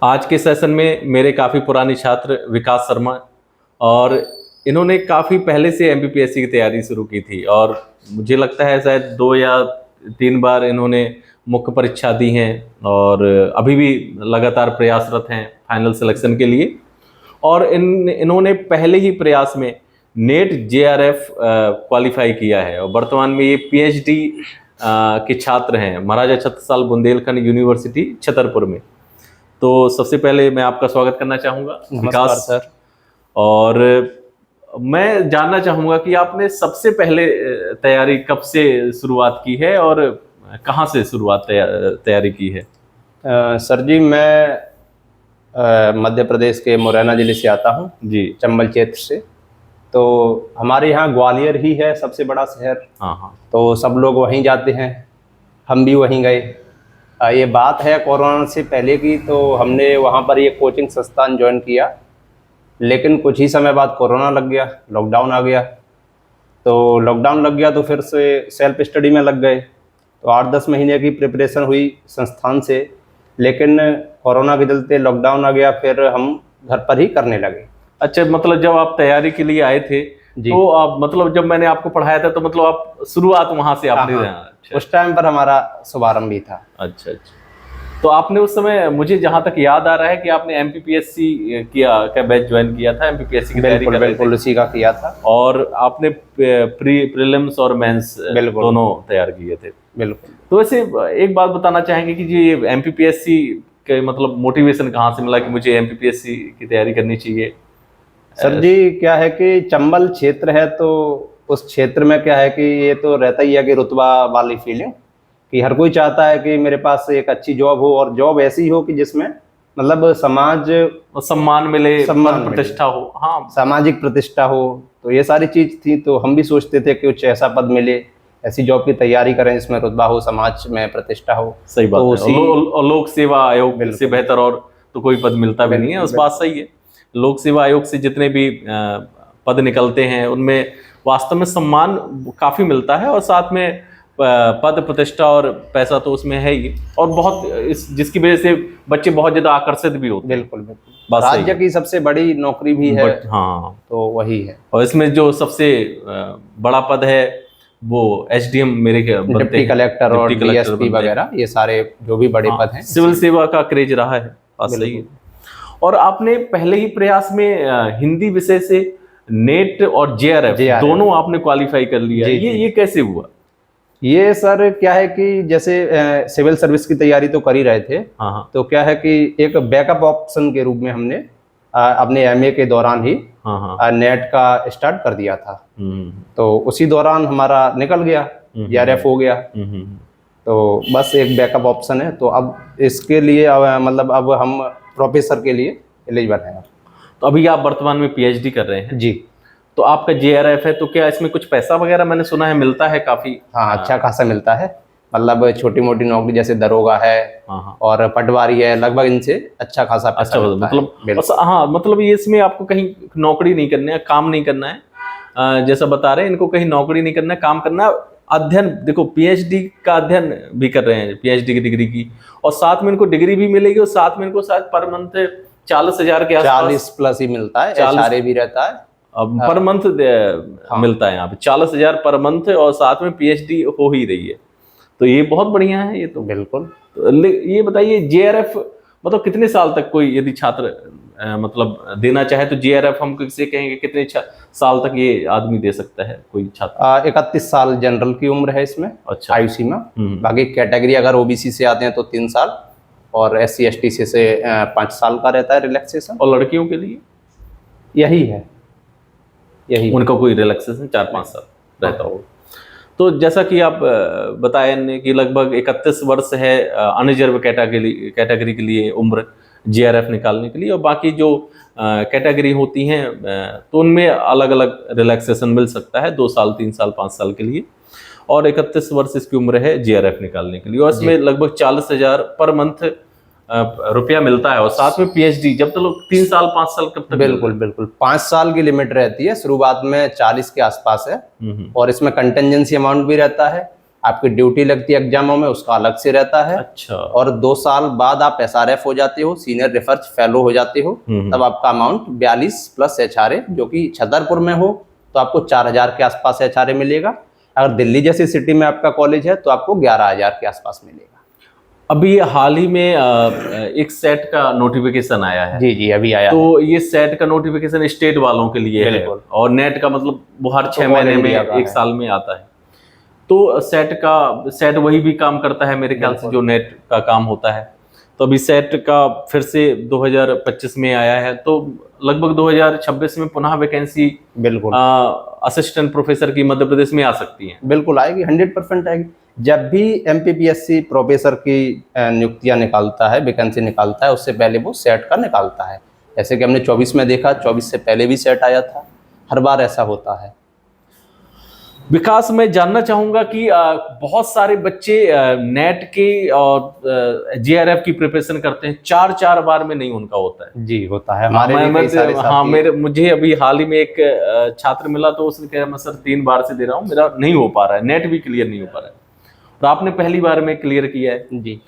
आज के सेशन में मेरे काफ़ी पुराने छात्र विकास शर्मा, और इन्होंने काफ़ी पहले से एमपीपीएससी की तैयारी शुरू की थी और मुझे लगता है शायद 2 या 3 बार इन्होंने मुख्य परीक्षा दी हैं और अभी भी लगातार प्रयासरत हैं फाइनल सिलेक्शन के लिए। और इन्होंने पहले ही प्रयास में नेट जेआरएफ क्वालिफाई किया है और वर्तमान में ये पीएचडी के छात्र हैं महाराजा छत्रसाल बुंदेलखंड यूनिवर्सिटी छतरपुर में। तो सबसे पहले मैं आपका स्वागत करना चाहूँगा विकास सर। और मैं जानना चाहूँगा कि आपने सबसे पहले तैयारी कब से शुरुआत की है और कहाँ से शुरुआत तैयारी की है? सर जी, मैं मध्य प्रदेश के मुरैना जिले से आता हूँ जी, चंबल क्षेत्र से। तो हमारे यहाँ ग्वालियर ही है सबसे बड़ा शहर। हाँ। तो सब लोग वहीं जाते हैं, हम भी वहीं गए। ये बात है कोरोना से पहले की, तो हमने वहाँ पर ये कोचिंग संस्थान ज्वाइन किया, लेकिन कुछ ही समय बाद कोरोना लग गया, लॉकडाउन आ गया। तो लॉकडाउन लग गया तो फिर से सेल्फ स्टडी में लग गए। तो 8-10 महीने की प्रिपरेशन हुई संस्थान से, लेकिन कोरोना के चलते लॉकडाउन आ गया, फिर हम घर पर ही करने लगे। अच्छा, मतलब जब आप तैयारी के लिए आए थे तो आप, मतलब जब मैंने आपको पढ़ाया था तो मतलब आप शुरुआत वहां से आपने? अच्छा। उस टाइम पर हमारा शुभारंभ भी था। अच्छा। तो आपने उस समय, मुझे जहां तक याद आ रहा है कि आपने एमपीपीएससी का बैच ज्वाइन किया था, एमपीपीएससी की तैयारी कर रहे थे। बिल्कुल उसी का किया था। और आपने प्रीलिम्स और मेंस दोनों तैयार किए थे। बिल्कुल। तो वैसे एक बात बताना चाहेंगे कि जी एमपीपीएससी के मतलब मोटिवेशन कहाँ से मिला कि मुझे एमपीपीएससी की तैयारी करनी चाहिए? सर जी, क्या है कि चंबल क्षेत्र है, तो उस क्षेत्र में क्या है कि ये तो रहता ही है कि रुतबा वाली फीलिंग, कि हर कोई चाहता है कि मेरे पास एक अच्छी जॉब हो, और जॉब ऐसी हो कि जिसमें मतलब समाज सम्मान मिले, सम्मान प्रतिष्ठा हो। हाँ, सामाजिक प्रतिष्ठा हो। तो ये सारी चीज थी। तो हम भी सोचते थे कि कुछ ऐसा पद मिले, ऐसी जॉब की तैयारी करें जिसमें रुतबा हो, समाज में प्रतिष्ठा हो। सही बात है। लोक सेवा आयोग से बेहतर और तो कोई पद मिलता भी नहीं है। उस बात सही है। लोक सेवा आयोग से जितने भी पद निकलते हैं उनमें वास्तव में सम्मान काफी मिलता है और साथ में पद प्रतिष्ठा और पैसा तो उसमें है ही, और बहुत जिसकी वजह से बच्चे बहुत ज्यादा आकर्षित भी होते हैं। बिल्कुल। राज्य की सबसे बड़ी नौकरी भी है। हाँ, तो वही है। और इसमें जो सबसे बड़ा पद है वो एसडीएम, मेरे डिप्टी कलेक्टर और डीएसपी वगैरह, ये सारे जो भी बड़े पद हैं। सिविल सेवा का क्रेज रहा है। बात सही है। और आपने पहले ही प्रयास में हिंदी विषय से नेट और जेआरएफ दोनों आपने क्वालिफाई कर लिया। ये कैसे हुआ? ये सर क्या है कि जैसे सिविल सर्विस की तैयारी तो कर ही रहे थे। हाँ। तो क्या है कि एक बैकअप ऑप्शन के रूप में हमने अपने एमए के दौरान ही नेट का स्टार्ट कर दिया था। तो उसी दौरान हमारा निकल गया, जेआरएफ हो गया। तो बस एक बैकअप ऑप्शन है। तो अब इसके लिए मतलब अब हम प्रोफेसर के लिए एलिजिबल हैं। तो अभी आप वर्तमान में पीएचडी कर रहे हैं? जी। तो आपका जेआरएफ है, तो क्या इसमें कुछ पैसा वगैरह मैंने सुना है मिलता है काफी? हाँ, अच्छा खासा मिलता है। मतलब छोटी मोटी नौकरी जैसे दरोगा है और पटवारी है, लगभग इनसे अच्छा खासा पैसा मिलता है। मतलब हाँ, मतलब ये इसमें आपको कहीं नौकरी नहीं करना है, काम नहीं करना है। जैसा बता रहे हैं, इनको कहीं नौकरी नहीं करना है, काम करना है। अध्ययन, देखो पीएचडी का अध्ययन भी कर रहे हैं, पीएचडी की डिग्री की, और साथ में इनको डिग्री भी मिलेगी और साथ में इनको शायद पर मंथ 40,000 के आसपास, 40 प्लस ही मिलता है, 40 भी रहता है पर मंथ मिलता है यहाँ पे 40,000 पर मंथ, और साथ में पीएचडी हो ही रही है। तो ये बहुत बढ़िया है ये तो। बिल्कुल। तो ये बताइए, जेआरएफ मतलब कितने साल तक कोई यदि छात्र मतलब देना चाहे तो जेआरएफ हम किससे कहेंगे कितने साल तक ये आदमी दे सकता है कोई छात्र? 31 साल जनरल की उम्र है इसमें। अच्छा। आयु सीमा। बाकी कैटेगरी अगर ओबीसी से आते हैं तो 3 साल, और SC ST से 5 साल का रहता है रिलैक्सेशन। और लड़कियों के लिए यही है, उनका कोई रिलैक्सेशन 4-5 साल रहता हो। तो जैसा कि आप बताएं कि लगभग 31 वर्ष है अनरिजर्व कैटेगरी के लिए उम्र जेआरएफ निकालने के लिए, और बाकी जो कैटेगरी होती हैं तो उनमें अलग अलग रिलैक्सेशन मिल सकता है 2 साल, 3 साल, 5 साल के लिए। और 31 वर्ष इसकी उम्र है जेआरएफ निकालने के लिए, और इसमें लगभग 40,000 पर मंथ रुपया मिलता है, और साथ में पीएचडी जब तक लोग 3 साल 5 साल कब तक? बिल्कुल 5 साल की लिमिट रहती है। शुरुआत में 40 के आसपास है, और इसमें कंटेंजेंसी अमाउंट भी रहता है। आपकी ड्यूटी लगती है एग्जामों में, उसका अलग से रहता है। अच्छा। और 2 साल बाद आप SRF हो जाते हो, सीनियर रिसर्च फेलो हो जाते हो, तब आपका अमाउंट 42 प्लस HRA, जो कि छतरपुर में हो तो आपको 4000 के आसपास HRA मिलेगा। अगर दिल्ली जैसी सिटी में आपका कॉलेज है तो आपको 11000 के आसपास मिलेगा। अभी हाल ही में एक सेट का नोटिफिकेशन आया है। जी जी, अभी आया है। तो ये सेट का नोटिफिकेशन स्टेट वालों के लिए है, बिल्कुल। और नेट का मतलब वो हर 6 ऑल महीने में, इंडिया का 1 है। साल में आता है। तो सेट वही भी काम करता है मेरे ख्याल से बिल्कुल। जो नेट का काम होता है। तो अभी सेट का फिर से 2025 में आया है, तो लगभग 2026 में पुनः वैकेंसी बिल्कुल असिस्टेंट प्रोफेसर की मध्य प्रदेश में आ सकती है। बिल्कुल आएगी, 100% आएगी। जब भी MPPSC प्रोफेसर की नियुक्तियां निकालता है, वैकेंसी निकालता है, उससे पहले वो सेट का निकालता है। जैसे कि हमने 24 में देखा, 24 से पहले भी सेट आया था। हर बार ऐसा होता है। विकास, मैं जानना चाहूंगा कि बहुत सारे बच्चे नेट के और JRF की प्रिपरेशन करते हैं, 4 बार में नहीं उनका होता है। जी, होता है। हमारे भी कई सारे साथी मुझे अभी हाल ही में एक छात्र मिला, तो उसने कहा मैं सर 3 बार से दे रहा हूँ, मेरा नहीं हो पा रहा है, नेट भी क्लियर नहीं हो पा रहा है, और आपने पहली बार में क्लियर किया है। जी।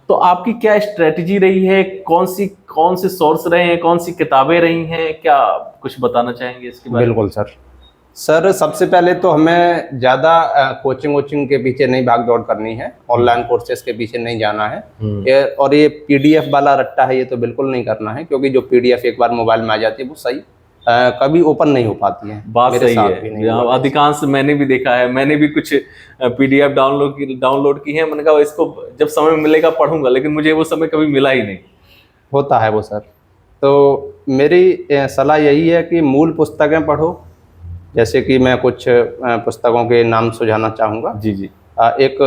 तो आपकी क्या स्ट्रेटेजी रही है, कौन से सोर्स रहे हैं, कौन सी किताबें रही हैं, क्या कुछ बताना चाहेंगे इसके बारे में? बिल्कुल सर, सबसे पहले तो हमें ज़्यादा कोचिंग के पीछे नहीं भाग दौड़ करनी है, ऑनलाइन कोर्सेज के पीछे नहीं जाना है। और ये PDF वाला रट्टा है, ये तो बिल्कुल नहीं करना है, क्योंकि जो PDF एक बार मोबाइल में आ जाती है वो सही कभी ओपन नहीं हो पाती है। बात सही है, अधिकांश मैंने भी देखा है, मैंने भी कुछ PDF डाउनलोड की है। मैंने कहा इसको जब समय मिलेगा पढ़ूंगा, लेकिन मुझे वो समय कभी मिला ही नहीं। होता है वो सर। तो मेरी सलाह यही है कि मूल पुस्तकें पढ़ो। जैसे कि मैं कुछ पुस्तकों के नाम सुझाना चाहूँगा। जी जी। एक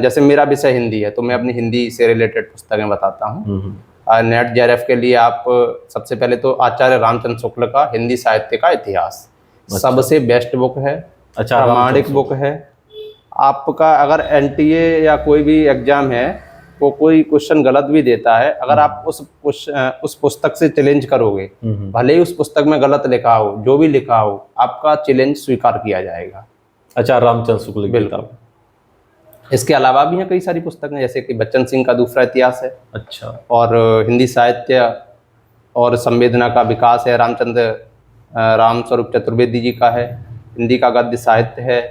जैसे मेरा विषय हिंदी है, तो मैं अपनी हिंदी से रिलेटेड पुस्तकें बताता हूँ। नेट JRF के लिए आप सबसे पहले तो आचार्य रामचंद्र शुक्ल का हिंदी साहित्य का इतिहास सबसे बेस्ट बुक है। अच्छा, प्रामाणिक बुक है। आपका अगर NTA या कोई भी एग्जाम है, वो कोई क्वेश्चन गलत भी देता है, अगर आप उस पुस्तक से चैलेंज करोगे, भले ही उस पुस्तक में गलत लिखा हो, जो भी लिखा हो, आपका चैलेंज स्वीकार किया जाएगा। अच्छा, रामचंद्र शुक्ल की किताब। इसके अलावा भी हैं कई सारी पुस्तकें, जैसे कि बच्चन सिंह का दूसरा इतिहास है। अच्छा। और हिंदी साहित्य और संवेदना का विकास है, रामस्वरूप चतुर्वेदी जी का है। हिंदी का गद्य साहित्य है।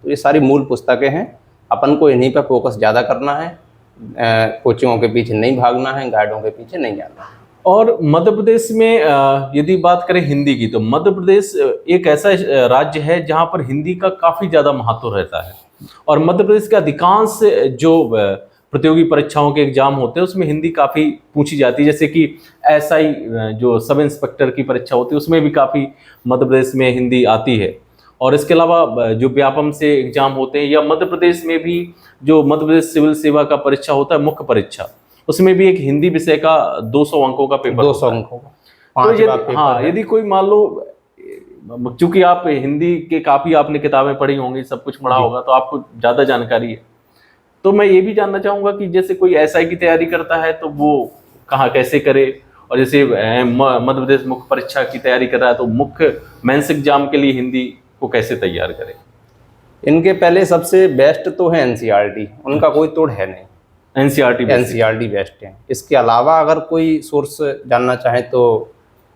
तो ये सारी मूल पुस्तकें हैं। अपन को इन्हीं पर फोकस ज़्यादा करना है, कोचिंगों के पीछे नहीं भागना है, गाइडों के पीछे नहीं जाना है। और मध्य प्रदेश में यदि बात करें हिंदी की, तो मध्य प्रदेश एक ऐसा राज्य है जहां पर हिंदी का काफ़ी ज़्यादा महत्व रहता है, और मध्य प्रदेश के अधिकांश जो प्रतियोगी परीक्षाओं के एग्जाम होते हैं उसमें हिंदी काफ़ी पूछी जाती है। जैसे कि SI जो सब इंस्पेक्टर की परीक्षा होती है, उसमें भी काफ़ी मध्य प्रदेश में हिंदी आती है। और इसके अलावा जो व्यापम से एग्जाम होते हैं, या मध्य प्रदेश में भी जो मध्य प्रदेश सिविल सेवा का परीक्षा होता है, मुख्य परीक्षा, उसमें भी एक हिंदी विषय का 200 अंकों का पेपर 200 अंकों का। तो यदि कोई मान लो, चूंकि आप हिंदी के काफ़ी आपने किताबें पढ़ी होंगी, सब कुछ पढ़ा होगा, तो आपको ज़्यादा जानकारी है। तो मैं ये भी जानना चाहूँगा कि जैसे कोई SI की तैयारी करता है तो वो कहाँ कैसे करे, और जैसे मध्य प्रदेश मुख्य परीक्षा की तैयारी कर रहा है तो मुख्य मेंस एग्जाम के लिए हिंदी को कैसे तैयार करे? इनके पहले सबसे बेस्ट तो है NCERT, उनका कोई तोड़ है नहीं। NCERT बेस्ट है। इसके अलावा अगर कोई सोर्स जानना चाहे तो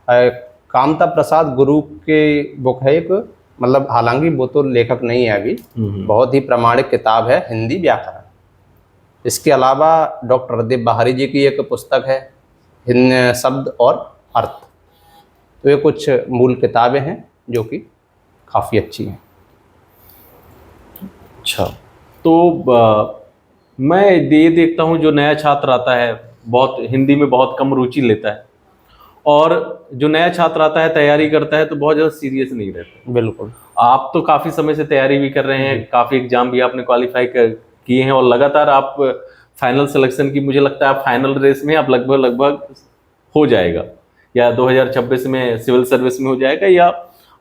कामता प्रसाद गुरु के बुक है एक, मतलब हालांकि वो तो लेखक नहीं है अभी, बहुत ही प्रामाणिक किताब है, हिंदी व्याकरण। इसके अलावा डॉक्टर हरदीप बाहरी जी की एक पुस्तक है, शब्द और अर्थ। तो ये कुछ मूल किताबें हैं जो कि काफ़ी अच्छी हैं। अच्छा, तो मैं ये देखता हूँ जो नया छात्र आता है बहुत हिंदी में बहुत कम रुचि लेता है, और जो नया छात्र आता है तैयारी करता है तो बहुत ज़्यादा सीरियस नहीं रहता। बिल्कुल। आप तो काफ़ी समय से तैयारी भी कर रहे हैं, काफ़ी एग्जाम भी आपने क्वालिफाई किए हैं, और लगातार आप फाइनल सिलेक्शन की, मुझे लगता है आप फाइनल रेस में आप लगभग हो जाएगा, या 2026 में सिविल सर्विस में हो जाएगा, या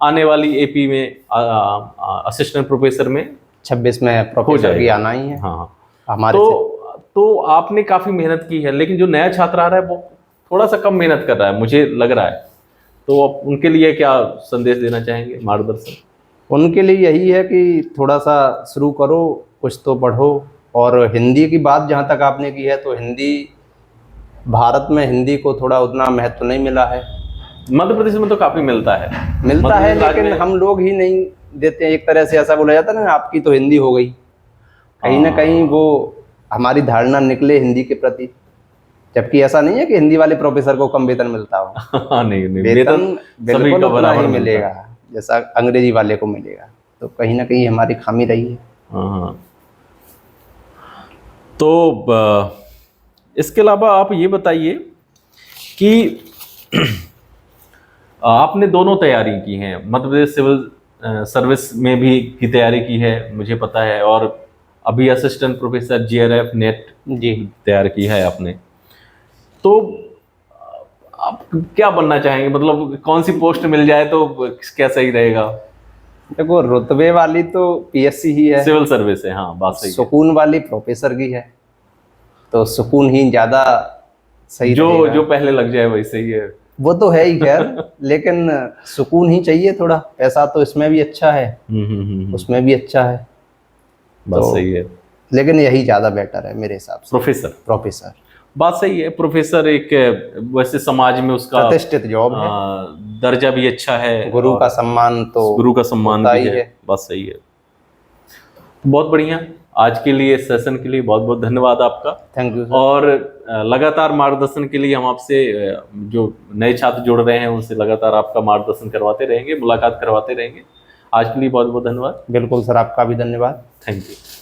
आने वाली AP में असिस्टेंट प्रोफेसर में 26 में प्रोफेसर की आना ही है। हाँ, हमारे तो आपने काफ़ी मेहनत की है, लेकिन जो नया छात्र आ रहा है वो थोड़ा सा कम मेहनत कर रहा है, मुझे लग रहा है। तो आप उनके लिए क्या संदेश देना चाहेंगे, मार्गदर्शन? उनके लिए यही है कि थोड़ा सा शुरू करो, कुछ तो पढ़ो। और हिंदी की बात जहाँ तक आपने की है, तो हिंदी, भारत में हिंदी को थोड़ा उतना महत्व नहीं मिला है। मध्य प्रदेश में तो काफी मिलता है। मिलता है, मध्य लेकिन में- हम लोग ही नहीं देते हैं। एक तरह से ऐसा बोला जाता है ना, आपकी तो हिंदी हो गई। कहीं ना कहीं वो हमारी धारणा निकले हिंदी के प्रति, जबकि ऐसा नहीं है कि हिंदी वाले प्रोफेसर को कम वेतन मिलता हो। हाँ, नहीं नहीं, वेतन सभी बिल्कुल का उतना बराबर ही मिलता है। मिलेगा जैसा अंग्रेजी वाले को मिलेगा। तो कहीं ना कहीं हमारी खामी रही है। हाँ। तो इसके अलावा आप ये बताइए कि आपने दोनों तैयारी की हैं, मध्य प्रदेश सिविल सर्विस में भी की तैयारी की है मुझे पता है, और अभी असिस्टेंट प्रोफेसर जीआरएफ नेट जी। तैयार की है आपने। तो आप क्या बनना चाहेंगे, मतलब कौन सी पोस्ट मिल जाए तो क्या सही रहेगा? देखो, रुतबे वाली तो पीएससी ही है, सिविल सर्विस है, हाँ बात सही है। सुकून वाली प्रोफेसर की है। तो सुकून ही ज्यादा सही जो रहेगा। जो पहले लग जाए वही सही है। वो तो है ही खैर, लेकिन सुकून ही चाहिए थोड़ा। पैसा तो इसमें भी अच्छा है, उसमें भी अच्छा है, बात तो सही है। लेकिन यही ज्यादा बेटर है मेरे हिसाब से। प्रोफेसर, प्रोफेसर बात सही है। प्रोफेसर एक वैसे समाज में उसका प्रतिष्ठित जॉब है। दर्जा भी अच्छा है, गुरु और का सम्मान तो गुरु का सम्मान होता भी ही है। है। बात सही है। बहुत बढ़िया। आज के लिए, सेशन के लिए बहुत बहुत धन्यवाद आपका। Thank you sir. और लगातार मार्गदर्शन के लिए हम आपसे, जो नए छात्र जुड़ रहे हैं उनसे लगातार आपका मार्गदर्शन करवाते रहेंगे, मुलाकात करवाते रहेंगे। आज के लिए बहुत बहुत धन्यवाद। बिल्कुल सर, आपका भी धन्यवाद। Thank you.